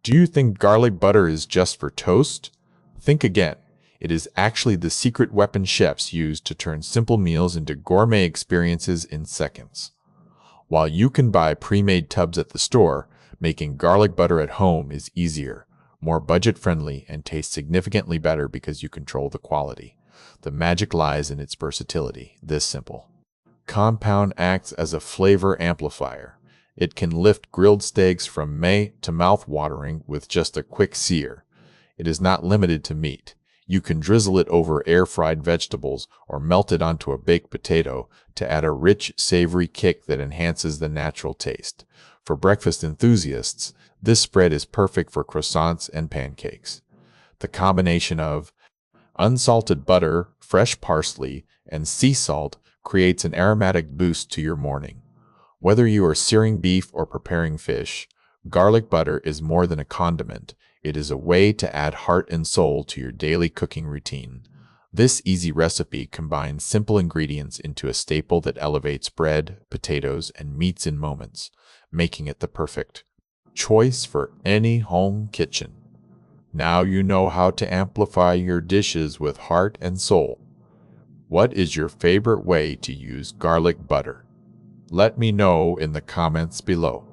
Do you think garlic butter is just for toast? Think again. It is actually the secret weapon chefs use to turn simple meals into gourmet experiences in seconds. While you can buy pre-made tubs at the store, making garlic butter at home is easier, more budget-friendly, and tastes significantly better because you control the quality. The magic lies in its versatility, this simple. Compound acts as a flavor amplifier. It can lift grilled steaks from meh to mouth-watering with just a quick sear. It is not limited to meat. You can drizzle it over air-fried vegetables or melt it onto a baked potato to add a rich, savory kick that enhances the natural taste. For breakfast enthusiasts, this spread is perfect for croissants and pancakes. The combination of unsalted butter, fresh parsley, and sea salt creates an aromatic boost to your morning. Whether you are searing beef or preparing fish, garlic butter is more than a condiment. It is a way to add heart and soul to your daily cooking routine. This easy recipe combines simple ingredients into a staple that elevates bread, potatoes, and meats in moments, making it the perfect choice for any home kitchen. Now you know how to amplify your dishes with heart and soul. What is your favorite way to use garlic butter? Let me know in the comments below.